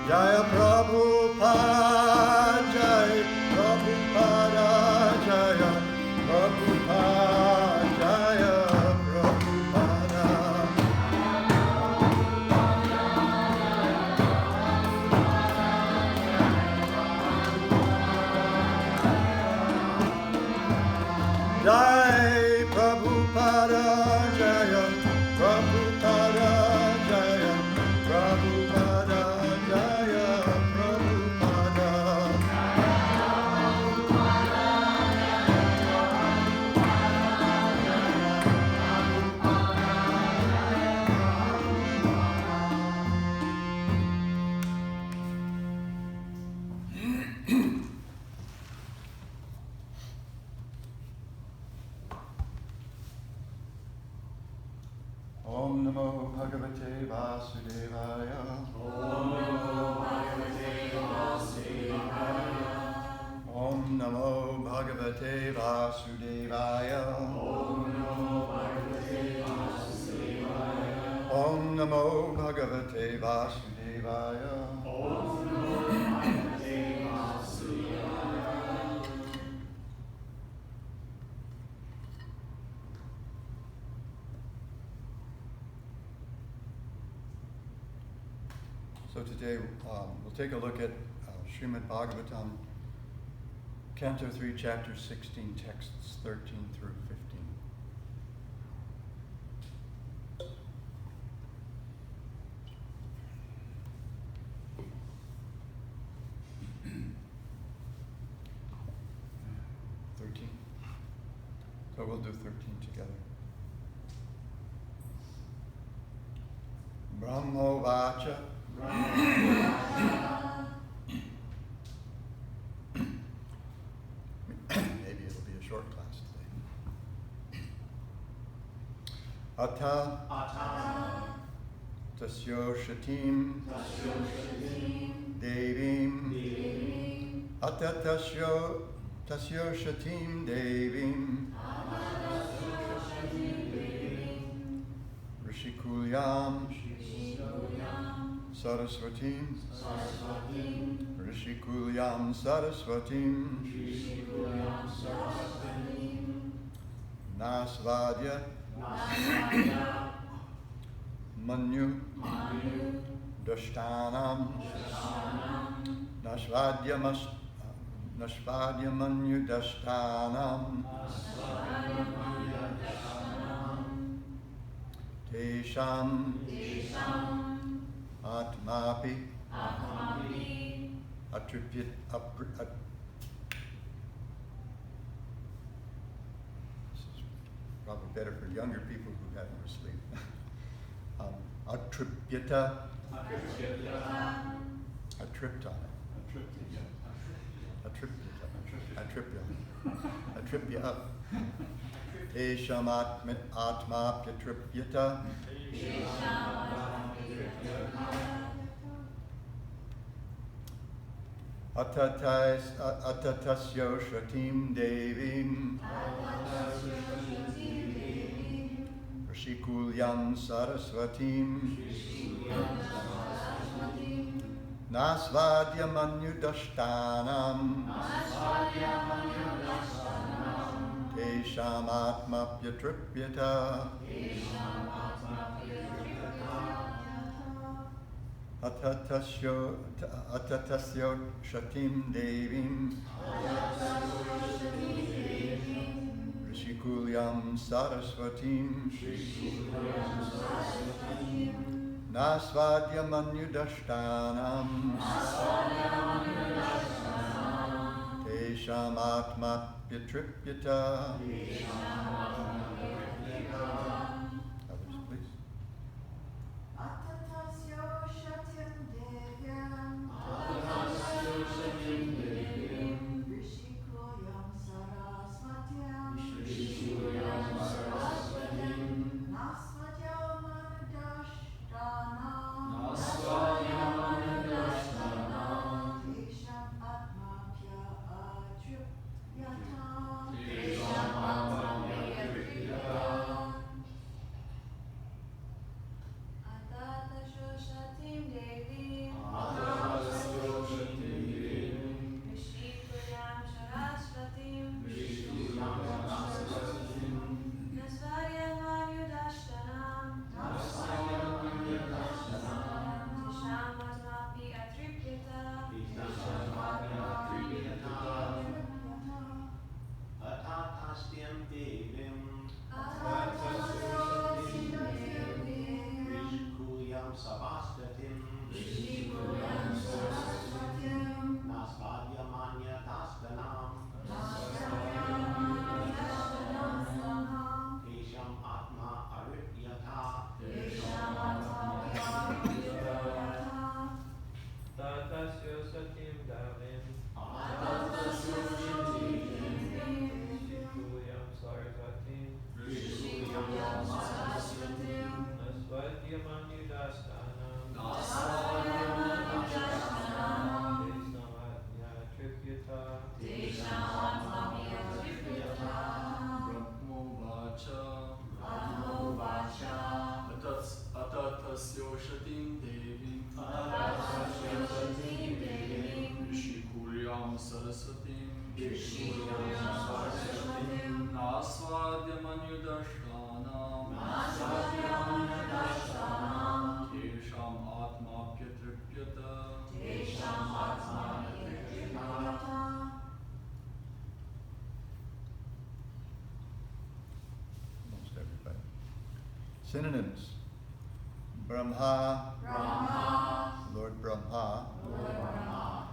Jaya Prabhupada, Jaya Prabhupada, Jaya Prabhupada, Jaya Prabhupada. Jai Prabhupada, Jaya Prabhupada, Jaya Prabhupada, Jaya Prabhupada. Om Namo Bhagavate Vasudevaya. Om Namo Bhagavate Vasudevaya. Om Namo Bhagavate Vasudevaya. So today we'll take a look at Srimad Bhagavatam, Canto 3, Chapter 16, texts 13 through 15. So we'll do 13 together. Brahmo Vacha. Maybe it'll be a short class today. Ata Tasyo Shatim Devim Ata Tasyo Shatim Devim Rishikulyam Saraswatim Rishikulyam Saraswatim Nasvadya Manyu Dashtanam Nashvadya Manyu Dashtanam Tesham Atmapi Attribute This is probably better for younger people who had more sleep. Attripyata Atripya Tesham Atma Pyatripyata Atatasyo Shatim Devim Rishikulyam Saraswatim Nasvadya Manyudashtanam Tesham Atma Pyatripyata Atatasyo Shatim Devim Rishikulyam Saraswatim Nasvadya Manyudashtanam Tesham Atma Pyatripyata. Others, please. Atatasyo Shatim Devim Rishikulyam Saraswatim Nasvadya Manudashtanam Tesham Atma Pyatripyata Synonyms. Brahma, Brahma, Lord Brahma. Lord Brahma,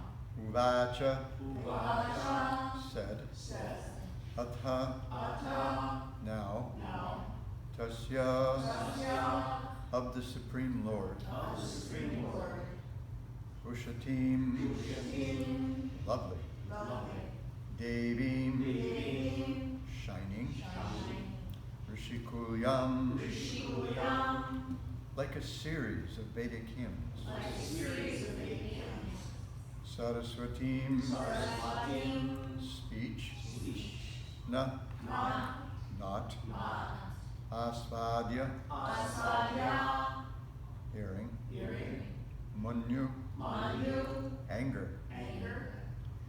Uvacha, Uvacha, said. says, Atha, Ata, now. now, Tasya, Tasya, of the Supreme Lord. of the Supreme Lord, Ushatim, Yatim, lovely. lovely, Devim, Devim, shining. shining, Rishikuyam, Rishikuyam, like a series of Vedic hymns. like a series of Vedic hymns, Saraswatim, Saraswatim, speech. speech, Na, not, not. not, Asvadya, Asvadya, hearing. hearing, Munyu, Manu, anger. anger,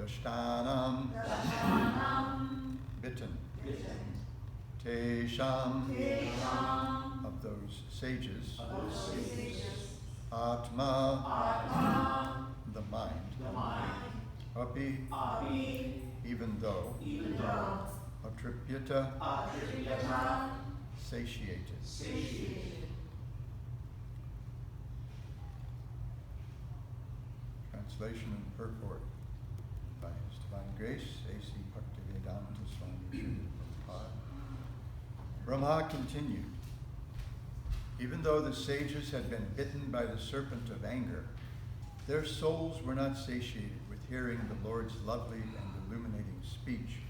Dashtanam, Dashanam, bitten. bitten, Tesham, Tesham, of those sages. of those sages, Atma, Atma, the mind. the mind, Api, Api, even though. even though, Atripyata, Atripyata, satiated. satiated. Translation and purport by His Divine Grace, A.C. Bhaktivedanta Swami Srila Prabhupada. Brahma continued. Even though the sages had been bitten by the serpent of anger, their souls were not satiated with hearing the Lord's lovely and illuminating speech,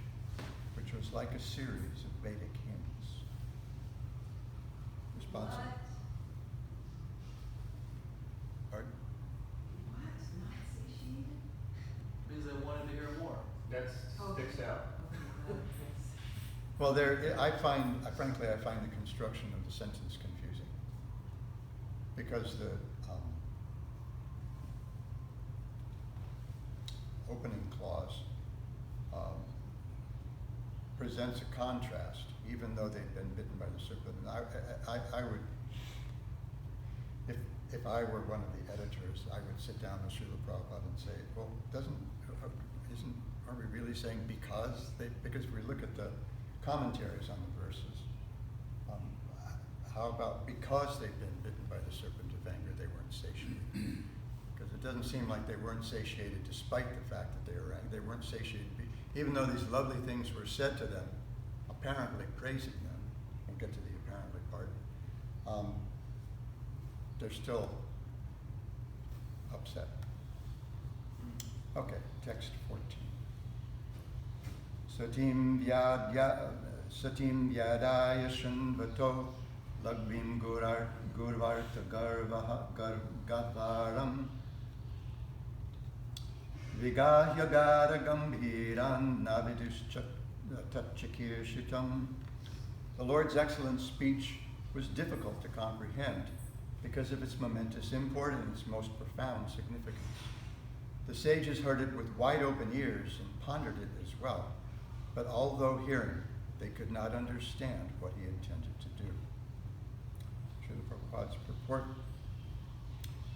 which was like a series of Vedic hymns. Responsible. Pardon? What? Not satiated? Means they wanted to hear more. That sticks out. Well, frankly, I find the construction of the sentence confusing. Because the opening clause presents a contrast, even though they've been bitten by the serpent. And I would, if I were one of the editors, I would sit down with Srila Prabhupada and say, well, aren't we really saying because we look at the commentaries on the verses, how about because they've been bitten by the serpent of anger, they weren't satiated? Because it doesn't seem like they weren't satiated despite the fact that they were angry. They weren't satiated, even though these lovely things were said to them, apparently praising them. We'll get to the apparently part. They're still upset. Okay, text 14. Satim yadaya shanvato lagvim gurvarta gavaram vigahya gara gambhiran navidus tatchakirshitam. The Lord's excellent speech was difficult to comprehend because of its momentous import and its most profound significance. The sages heard it with wide open ears and pondered it as well, but although hearing, they could not understand what he intended to do. Srila Prabhupada's purport.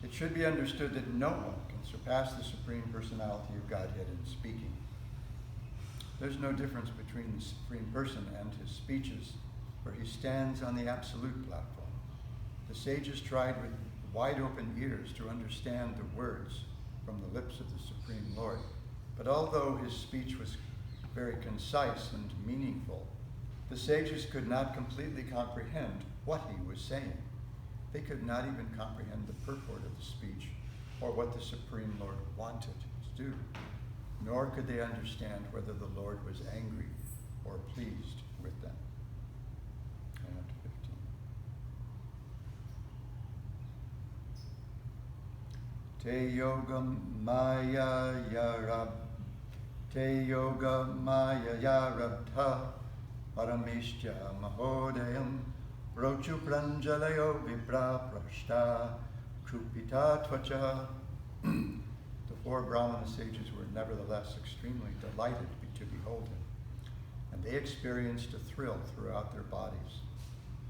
It should be understood that no one can surpass the Supreme Personality of Godhead in speaking. There's no difference between the Supreme Person and his speeches, for he stands on the absolute platform. The sages tried with wide open ears to understand the words from the lips of the Supreme Lord, but although his speech was very concise and meaningful, the sages could not completely comprehend what he was saying. They could not even comprehend the purport of the speech or what the Supreme Lord wanted to do, nor could they understand whether the Lord was angry or pleased with them. And 15. Te yoga maya yarab, te yoga maya yarabdha, paramishya mahodayam, rochu pranjalayo vibra prashta, krupita tvacha. The four Brahmana sages were nevertheless extremely delighted to behold him, and they experienced a thrill throughout their bodies.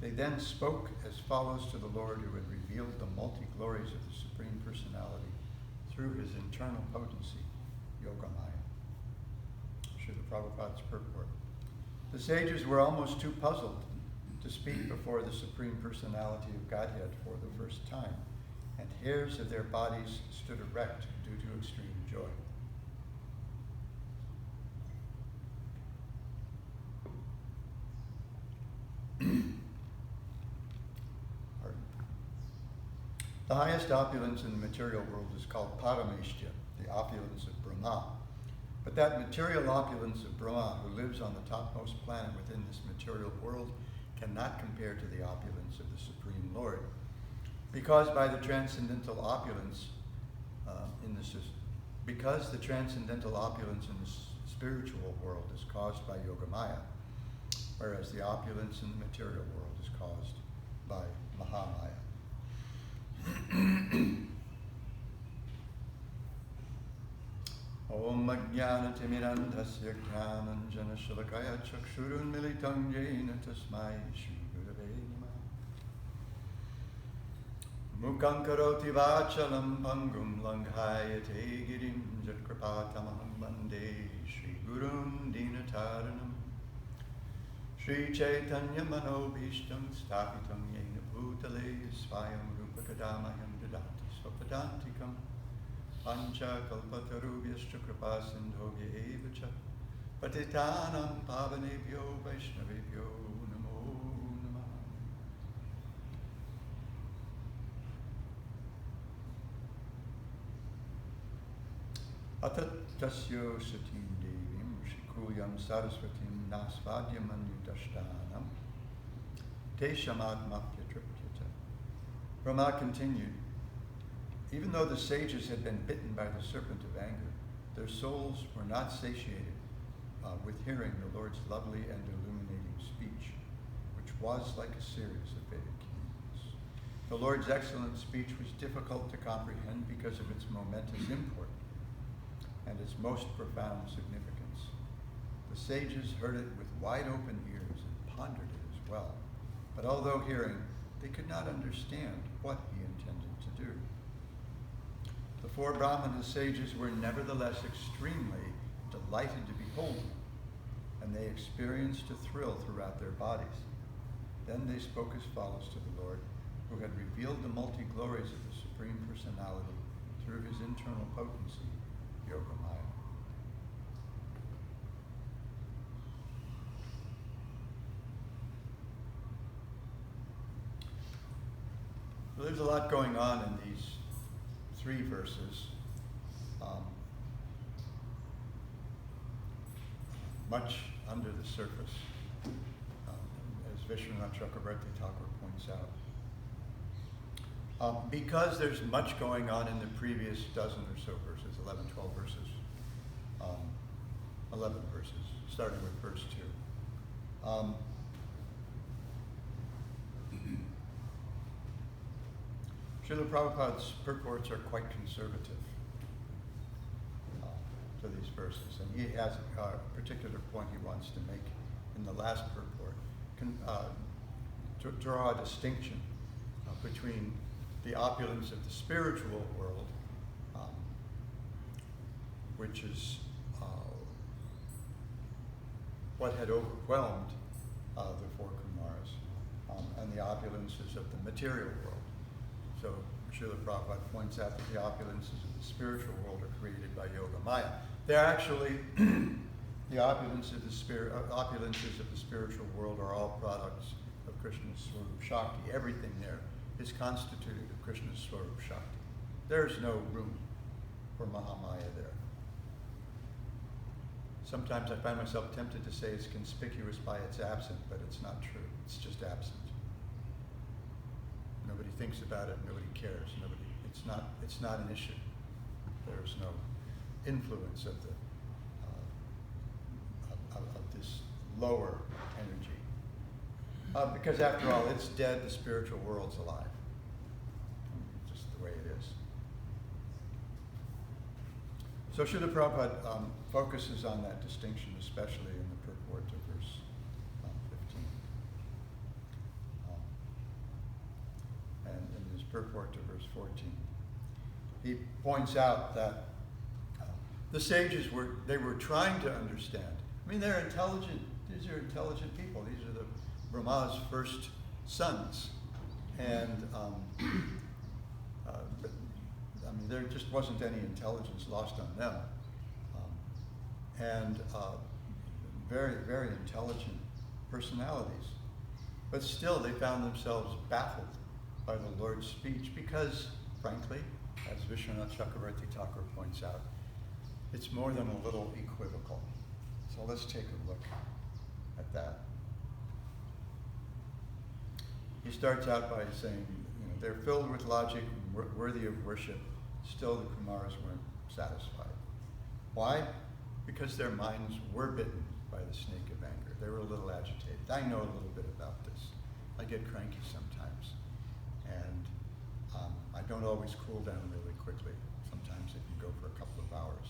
They then spoke as follows to the Lord, who had revealed the multi-glories of the Supreme Personality through his internal potency, Yogamaya. Srila Prabhupada's purport. The sages were almost too puzzled to speak before the Supreme Personality of Godhead for the first time, and hairs of their bodies stood erect due to extreme joy. Pardon. The highest opulence in the material world is called Parameshya, the opulence of Brahma. But that material opulence of Brahma, who lives on the topmost planet within this material world, cannot compare to the opulence of the Supreme Lord. Because by the transcendental opulence because the transcendental opulence in the spiritual world is caused by Yogamaya, whereas the opulence in the material world is caused by Mahamaya. Om Ajnanatimirandhasya Jnananjana Shalakaya Chakshurunmilitam Yena Tasmai Shri Gurave Namah. Mukhaṁ karoti vachalam pangum langhayate girim jatkripatamaham vande Shri Gurum Dinataranam. Shri Chaitanya Manobhishtam Sthapitam Yena Bhutale Svayam Rupakadamayam Dadati Swapadantikam Pancha Kalpatarubhyascha Kripa Sindhobhya Eva Cha Patitanam Pavanebhyo Vaishnavebhyo Namo Namah. Atatasyo Satim Devim Shikuyam Saraswatim Nasvadyam Anyudashtanam Teshamatmapya Triptyata. Brahma continued, even though the sages had been bitten by the serpent of anger, their souls were not satiated with hearing the Lord's lovely and illuminating speech, which was like a series of Vedic hymns. The Lord's excellent speech was difficult to comprehend because of its momentous import and its most profound significance. The sages heard it with wide open ears and pondered it as well, but although hearing, they could not understand what he intended to do. The four Brahmana sages were nevertheless extremely delighted to behold him, and they experienced a thrill throughout their bodies. Then they spoke as follows to the Lord, who had revealed the multi-glories of the Supreme Personality through his internal potency, Yogamaya. So there's a lot going on in these 3 verses. Much under the surface, as Vishwanath Chakrabarti Thakur points out. Because there's much going on in the previous dozen or so verses, 11, 12 verses, 11 verses, starting with verse 2. Srila Prabhupada's purports are quite conservative to these verses, and he has a particular point he wants to make in the last purport, to draw a distinction between the opulence of the spiritual world, which is what had overwhelmed the 4 Kumaras, and the opulences of the material world. So Srila Prabhupada points out that the opulences of the spiritual world are created by Yogamaya. They're actually, the opulences of the spiritual world are all products of Krishna's Swarup Shakti. Everything there is constituted of Krishna's Swarup Shakti. There's no room for Mahamaya there. Sometimes I find myself tempted to say it's conspicuous by its absence, but it's not true. It's just absent. Nobody thinks about it. Nobody cares. It's not an issue. There's no influence of this lower energy, because after all, it's dead. The spiritual world's alive. Just the way it is. So Srila Prabhupada focuses on that distinction, especially in the purport to verse 15. And in his purport to verse 14. He points out that the sages were trying to understand. I mean, they're intelligent. These are intelligent people. These are Brahma's first sons. And there just wasn't any intelligence lost on them. And very, very intelligent personalities. But still, they found themselves baffled by the Lord's speech because, frankly, as Vishwanath Chakravarti Thakur points out, it's more than a little equivocal. So let's take a look at that. He starts out by saying, they're filled with logic, worthy of worship. Still, the Kumaras weren't satisfied. Why? Because their minds were bitten by the snake of anger. They were a little agitated. I know a little bit about this. I get cranky sometimes. And I don't always cool down really quickly. Sometimes it can go for a couple of hours.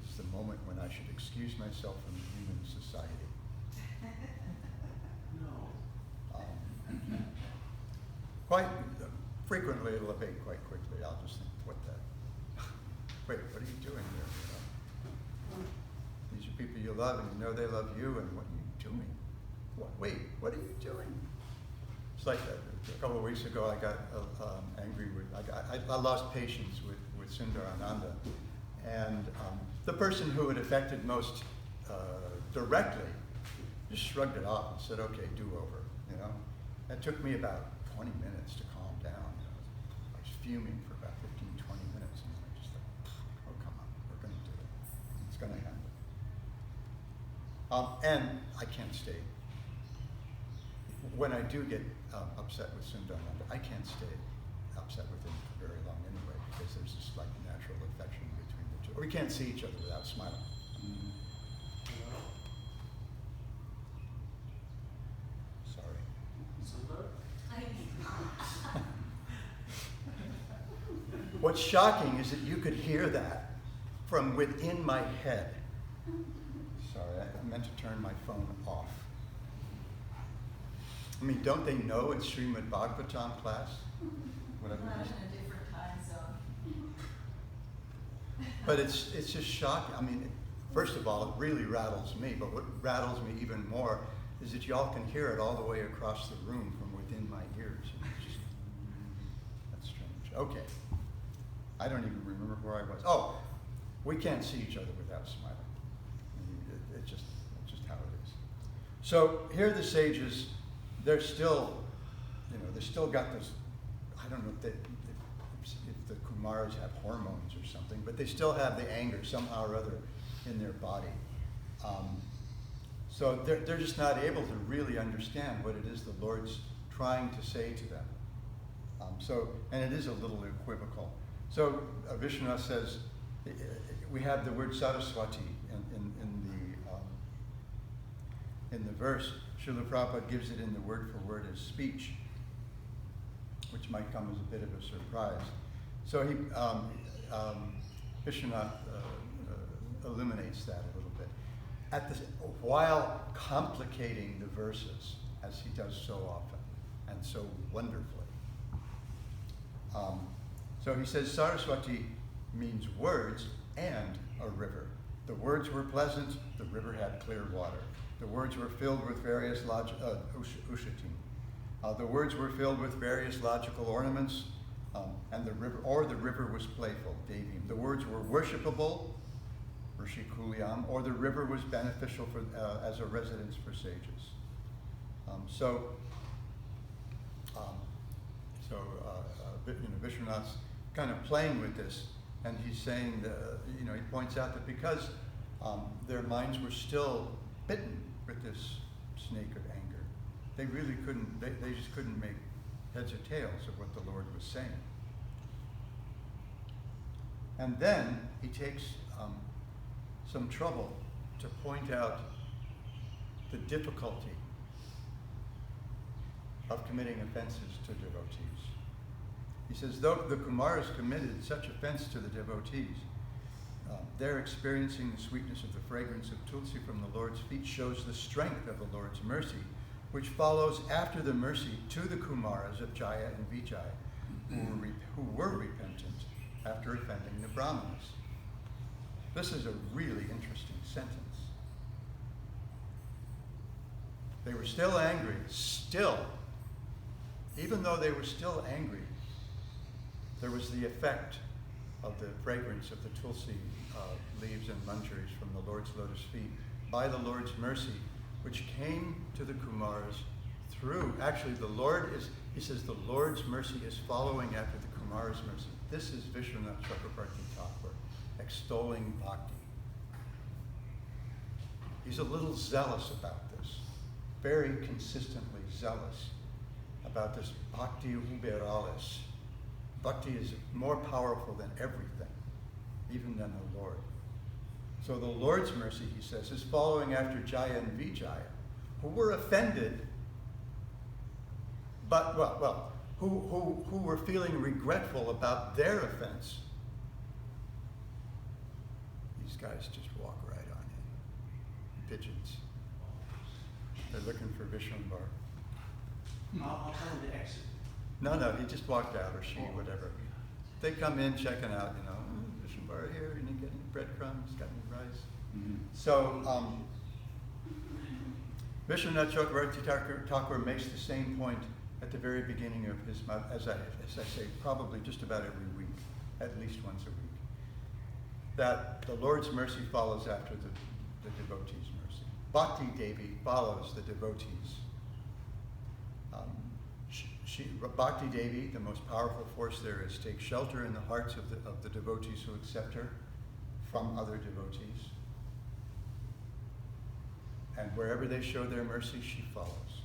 This is the moment when I should excuse myself from human society. No. Quite frequently, it'll abate quite quickly. I'll just think, what the? Wait, what are you doing there? These are people you love, and you know they love you, and what are you doing? Wait, what are you doing? It's like a couple of weeks ago, I got angry with, I lost patience with Sundarananda, and the person who it affected most directly just shrugged it off and said, okay, do over, It took me about 20 minutes to calm down. I was fuming for about 15, 20 minutes, and I just thought, oh, come on, we're going to do it. It's going to happen. And I can't stay. When I do get upset with Sundarananda, I can't stay upset with him for very long anyway, because there's this like natural affection between the two. We can't see each other without smiling. Sorry. What's shocking is that you could hear that from within my head. Sorry, I meant to turn my phone off. I mean, don't they know it's Srimad Bhagawatam class? Whatever it is. In a different time zone. But it's just shocking. I mean, first of all, it really rattles me. But what rattles me even more is that y'all can hear it all the way across the room from within my ears. That's strange. Okay. I don't even remember where I was. Oh, we can't see each other without smiling. It's just how it is. So here the sages, they're still, they still got this, I don't know if the Kumaras have hormones or something, but they still have the anger somehow or other in their body. So they're just not able to really understand what it is the Lord's trying to say to them. And it is a little equivocal. So Vishwanath says, we have the word Saraswati in the verse. Srila Prabhupada gives it in the word for word as speech, which might come as a bit of a surprise. So Vishwanath illuminates that a little bit. While complicating the verses, as he does so often and so wonderfully. So he says Saraswati means words and a river. The words were pleasant, the river had clear water. The words were filled with various ushatim. The words were filled with various logical ornaments, and the river was playful, devim. The words were worshipable, rishikulyam, or the river was beneficial as a residence for sages. Vishwanath's kind of playing with this, and he's saying he points out that because their minds were still bitten with this snake of anger, they really couldn't, they just couldn't make heads or tails of what the Lord was saying. And then he takes some trouble to point out the difficulty of committing offenses to devotees. He says, though the Kumaras committed such offense to the devotees, their experiencing the sweetness of the fragrance of Tulsi from the Lord's feet shows the strength of the Lord's mercy, which follows after the mercy to the Kumaras of Jaya and Vijaya, who were repentant after offending the Brahmanas. This is a really interesting sentence. They were still angry, even though they were still angry, there was the effect of the fragrance of the tulsi leaves and manjaris from the Lord's lotus feet by the Lord's mercy, which came to the Kumars through, actually the Lord's mercy is following after the Kumar's mercy. This is Vishwanath Chakrabarti Thakur extolling bhakti. He's a little zealous about this, very consistently zealous about this bhakti uberalis. Bhakti is more powerful than everything, even than the Lord. So the Lord's mercy, he says, is following after Jaya and Vijaya, who were offended, but, who were feeling regretful about their offense. These guys just walk right on in. Pigeons. They're looking for Vishwambar. I'll tell him to exit. No, he just walked out, or she, whatever. They come in checking out, Vishwambar here, you didn't get any breadcrumbs, got any rice? Mm-hmm. So, Vishwanath Chakrabarti Thakur makes the same point at the very beginning of his, as I say, probably just about every week, at least once a week, that the Lord's mercy follows after the devotee's mercy. Bhakti Devi follows the devotees. Bhakti Devi, the most powerful force there is, takes shelter in the hearts of the devotees who accept her from other devotees. And wherever they show their mercy, she follows.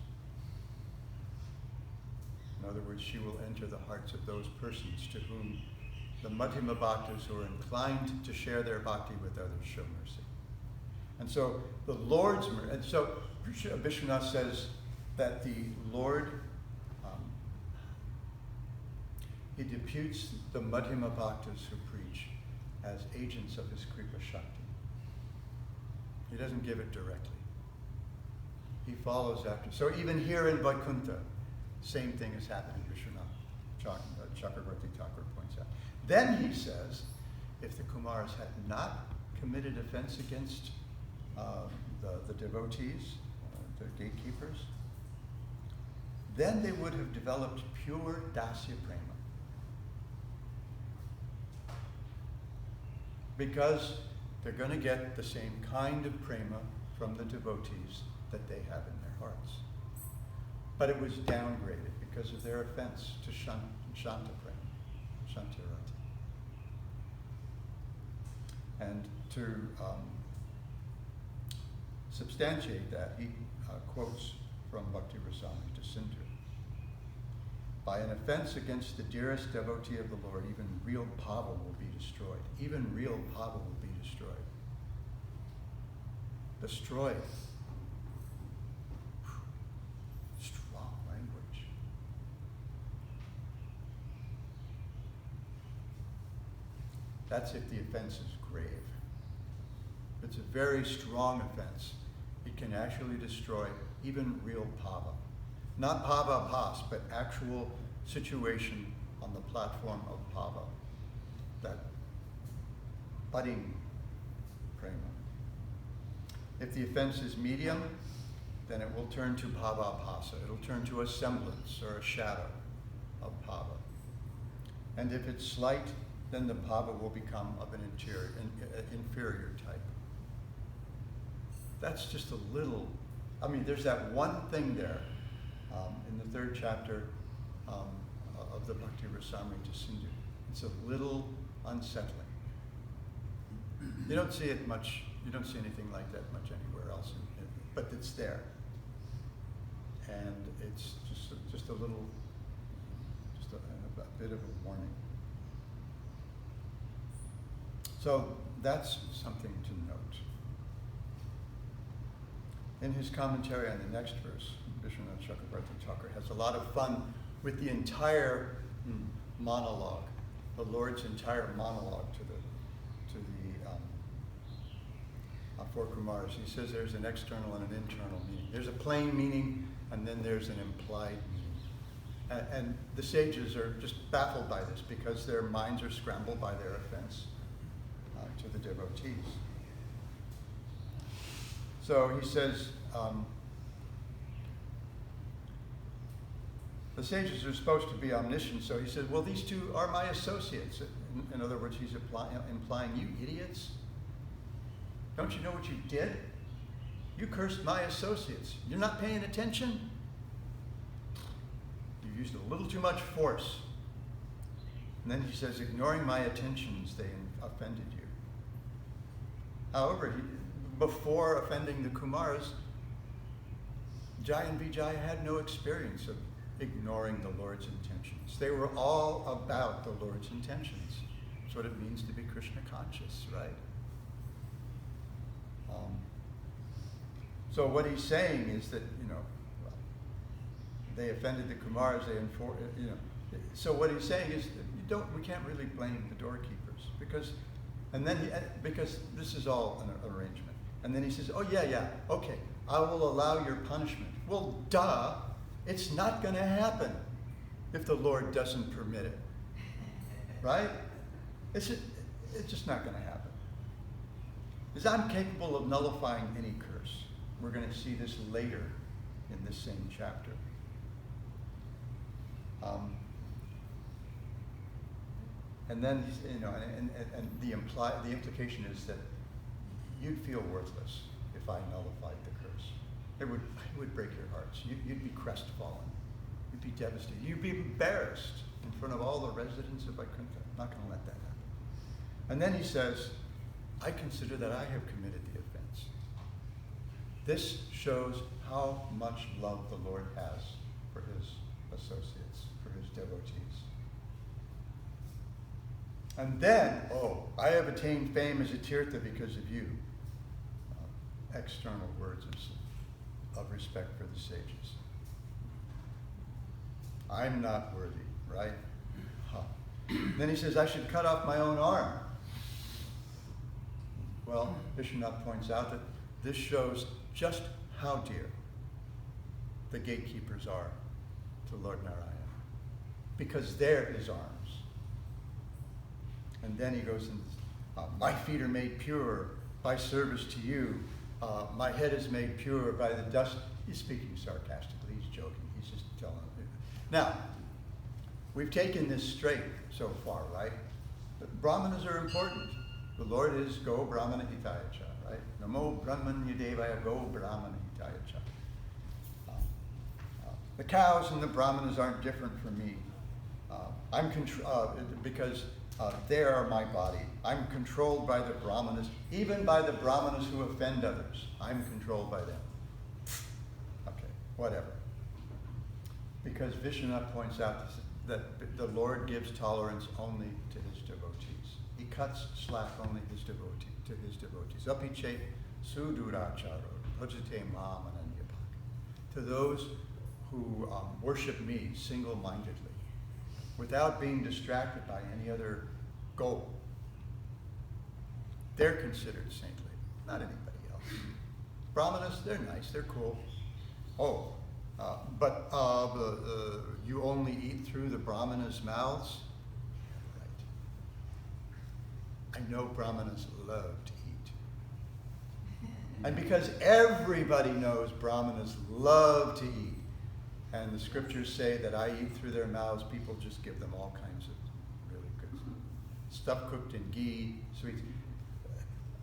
In other words, she will enter the hearts of those persons to whom the Madhyama Bhaktas who are inclined to share their bhakti with others show mercy. And so the Lord's mercy, and so Vishwanath says that the Lord, he deputes the Madhyama Bhaktas who preach as agents of his Kripa Shakti. He doesn't give it directly. He follows after. So even here in Vaikuntha, same thing is happening, Vishwanath Chakrabarti Thakur points out. Then he says, if the Kumars had not committed offense against the devotees, the gatekeepers, then they would have developed pure dasya prema. Because they're going to get the same kind of prema from the devotees that they have in their hearts. But it was downgraded because of their offense to Shanta prema, Shantirati. And to substantiate that, he quotes from Bhakti Rasamrita Sindhu. By an offense against the dearest devotee of the Lord, even real bhava will be destroyed. Even real bhava will be destroyed. Destroyed. Strong language. That's if the offense is grave. If it's a very strong offense, it can actually destroy even real bhava. Not bhava bhas, but actual situation on the platform of bhava. That budding prema. If the offense is medium, then it will turn to bhava bhasa. It'll turn to a semblance or a shadow of bhava. And if it's slight, then the bhava will become of an inferior type. That's just a little, there's that one thing there in the third chapter of the Bhakti Rasamrita Sindhu. It's a little unsettling. You don't see it much, you don't see anything like that much anywhere else, but it's there. And it's just a little, a bit of a warning. So that's something to note. In his commentary on the next verse, Vishwanath Chakrabarti Thakur has a lot of fun with the entire monologue, the Lord's entire monologue to the four Kumars. He says there's an external and an internal meaning. There's a plain meaning, and then there's an implied meaning. And the sages are just baffled by this because their minds are scrambled by their offense to the devotees. So he says, The sages are supposed to be omniscient, so he says, well, these two are my associates. In other words, he's implying, you idiots, don't you know what you did? You cursed my associates. You're not paying attention? You used a little too much force. And then he says, ignoring my attentions, they offended you. However, before offending the Kumaras, Jai and Vijaya had no experience of ignoring the Lord's intentions. They were all about the Lord's intentions. That's what it means to be Krishna conscious, right? So what he's saying is that, they offended the Kumaras, so what he's saying is that we can't really blame the doorkeepers because this is all an arrangement. And then he says, oh yeah, okay, I will allow your punishment. Well, duh, it's not going to happen if the Lord doesn't permit it, right? It's just not going to happen. Because I'm capable of nullifying any curse. We're going to see this later in this same chapter. And then, and the implication is that you'd feel worthless if I nullified the curse. It would break your hearts. You'd be crestfallen. You'd be devastated. You'd be embarrassed in front of all the residents of Vaikuntha. I'm not going to let that happen. And then he says, I consider that I have committed the offense. This shows how much love the Lord has for his associates, for his devotees. And then, I have attained fame as a tirtha because of you. External words of respect for the sages. I'm not worthy, right? Then he says, I should cut off my own arm. Well, Vishwanath points out that this shows just how dear the gatekeepers are to Lord Narayana, because they're his arms. And then he goes, my feet are made pure by service to you. My head is made pure by the dust. He's speaking sarcastically. He's joking. He's just telling them. Now, we've taken this straight so far, right? But Brahmanas are important. The Lord is Go Brahmana Hitaya Cha, right? Namo Brahmanya Devaya Go Brahmana Hitaya Cha. The cows and the Brahmanas aren't different from me. Because they are my body. I'm controlled by the Brahmanas, even by the Brahmanas who offend others. I'm controlled by them. Okay, whatever. Because Vishwanath points out that the Lord gives tolerance only to his devotees. He cuts slack only to his devotees. Apiche suduracharo bhajate mam ananyabhak. To those who worship me single-mindedly, without being distracted by any other goal. They're considered saintly, not anybody else. Brahmanas, they're nice, they're cool. But you only eat through the Brahmanas' mouths? Right. I know Brahmanas love to eat. And because everybody knows Brahmanas love to eat, and the scriptures say that I eat through their mouths, people just give them all kinds of really good stuff cooked in ghee, sweets.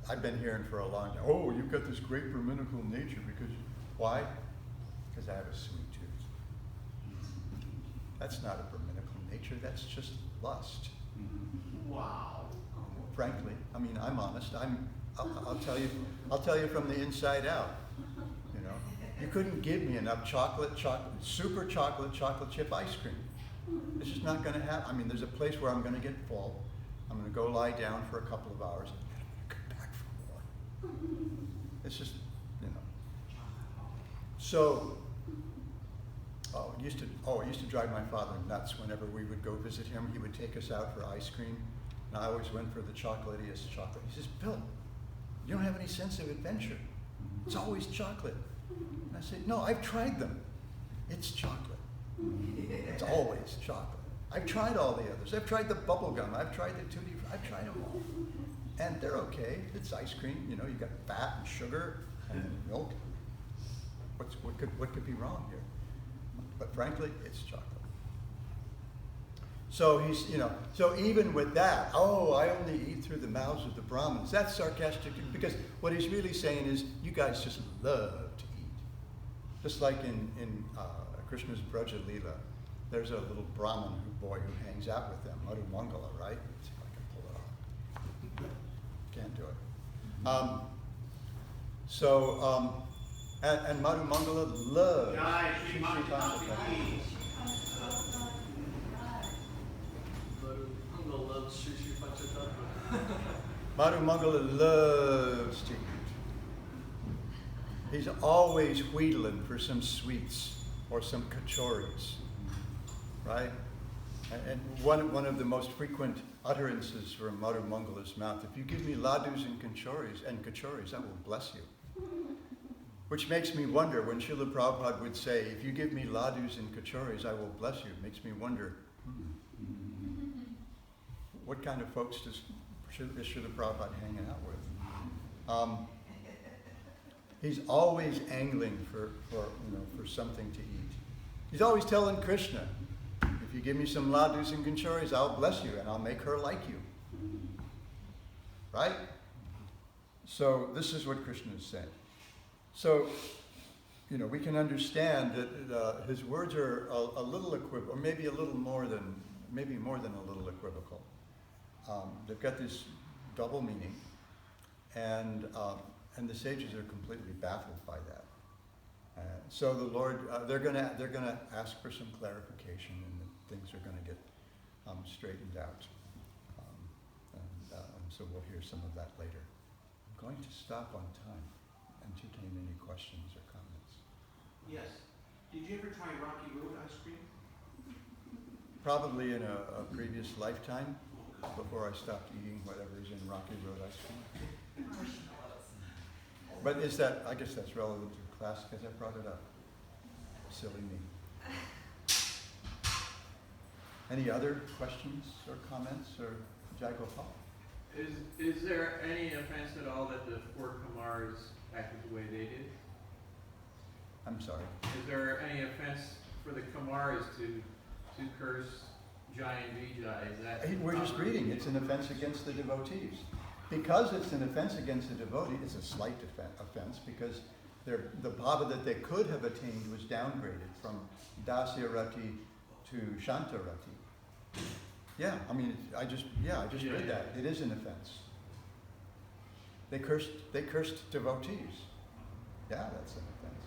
I've been hearing for a long time, you've got this great Brahminical nature because, why? Because I have a sweet tooth. That's not a Brahminical nature, that's just lust. Wow. Frankly, I mean, I'm honest. I'll tell you from the inside out. You couldn't give me enough super chocolate chip ice cream. It's just not going to happen. I mean, there's a place where I'm going to get full. I'm going to go lie down for a couple of hours and come back for more. It's just, So, it used to drive my father nuts whenever we would go visit him. He would take us out for ice cream, and I always went for the chocolatiest chocolate. He says, Bill, you don't have any sense of adventure. It's always chocolate. And I said, no, I've tried them. It's chocolate. It's always chocolate. I've tried all the others. I've tried the bubble gum. I've tried the tutti. I've tried them all. And they're okay. It's ice cream. You got fat and sugar and milk. What could be wrong here? But frankly, it's chocolate. So he's, so even with that, oh, I only eat through the mouths of the Brahmins. That's sarcastic because what he's really saying is, you guys just love to eat. Just like in Krishna's Braja Leela, there's a little Brahmin boy who hangs out with them, Madhu Mangala, right? Let's see if I can pull it off. Can't do it. And Madhu Mangala loves Jai Shri Shri Mati Chaitanya. Ki. Madhu loves Shri Shri Panchatattva. Madhu Mangala loves to eat. He's always wheedling for some sweets or some kachoris, right? And one of the most frequent utterances from Madhu Mangala's mouth, if you give me ladus and kachoris, I will bless you. Which makes me wonder, when Srila Prabhupada would say, if you give me ladus and kachoris, I will bless you, it makes me wonder, what kind of folks is Srila Prabhupada hanging out with? He's always angling for something to eat. He's always telling Krishna, if you give me some ladus and kachoris, I'll bless you and I'll make her like you. Right? So this is what Krishna is saying. So, we can understand that his words are a little equivocal, or maybe a little more than a little equivocal. They've got this double meaning, and the sages are completely baffled by that. So the Lord, they're gonna ask for some clarification, and things are gonna get straightened out. And so we'll hear some of that later. I'm going to stop on time. Entertain any questions or comments. Yes. Did you ever try Rocky Road ice cream? Probably in a previous lifetime, before I stopped eating whatever is in Rocky Road ice cream. But I guess that's relevant to the class because I brought it up. Silly me. Any other questions or comments or Jai Gopal? Is there any offense at all that the four Kumars acted the way they did? I'm sorry. Is there any offense for the Kumars to curse Jai and Vijay? Is that We're just reading. It's an offense against the devotees. Because it's an offense against the devotee, it's a slight offense because the bhava that they could have attained was downgraded from Dasya Rati to Shanta Rati. Yeah, I just read that. It is an offense. They cursed devotees. Yeah, that's an offense.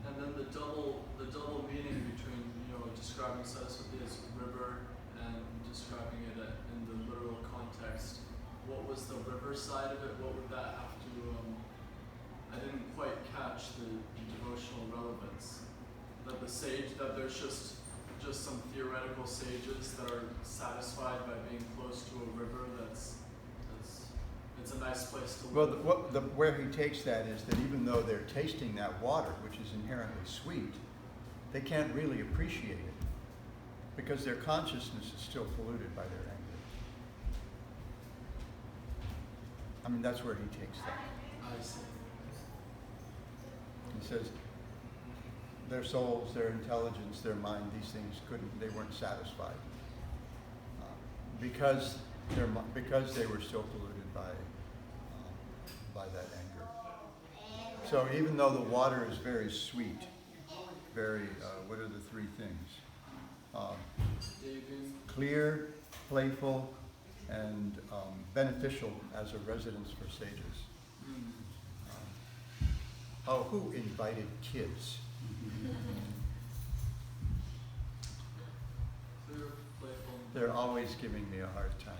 And then the double meaning between describing Saraswati as river and describing it in the literal context. What was the river side of it? What would that have to? I didn't quite catch the devotional relevance. That there's just some theoretical sages that are satisfied by being close to a river. It's a nice place to live. Well, where he takes that is that even though they're tasting that water, which is inherently sweet, they can't really appreciate it because their consciousness is still polluted by their anger. That's where he takes that. I see. He says their souls, their intelligence, their mind, these things they weren't satisfied because they were still polluted by that anger. So even though the water is very sweet, very, what are the three things? Clear, playful, and beneficial as a residence for sages. Who invited kids? Clear, playful. They're always giving me a hard time.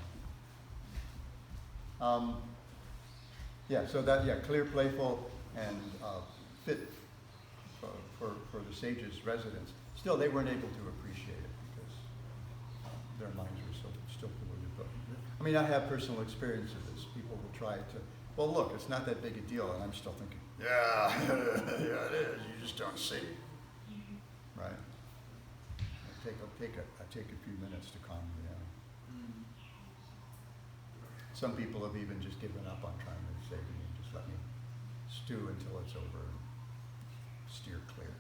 Clear, playful, and fit for the sages' residence. Still, they weren't able to appreciate it because their minds were still polluted. But I have personal experience of this. People will try to, well, look, it's not that big a deal, and I'm still thinking, yeah, yeah, it is. You just don't see it, right? I take a few minutes to calm me down. Some people have even just given up on trying to save me and just let me stew until it's over and steer clear.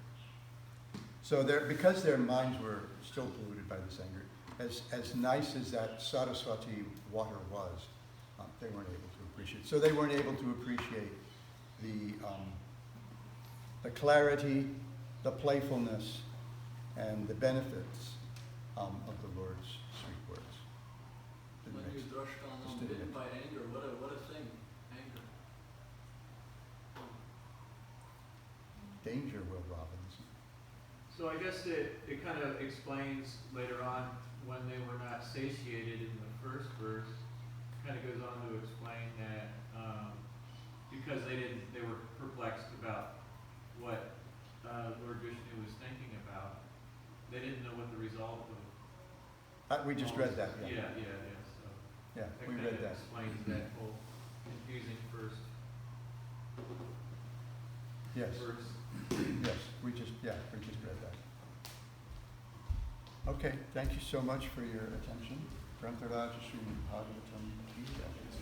So because their minds were still polluted by this anger, as nice as that Saraswati water was, they weren't able to appreciate. So they weren't able to appreciate the clarity, the playfulness, and the benefits of the Lord's sweet words. Didn't When make you sense. Drashkan, Just didn't bitten make by anger, what a thing, anger. Danger, Will Robinson. So I guess it kind of explains later on when they were not satiated in the first verse, kind of goes on to explain that because they were perplexed about what Lord Vishnu was thinking about, they didn't know what the result of. We just read that, yeah. So Yeah, that we kind read of that. explains that whole confusing first Yes, verse. yes, we just read that. Okay, thank you so much for your attention. Grantharaj Srimad Bhagavatam Ki Jai. It's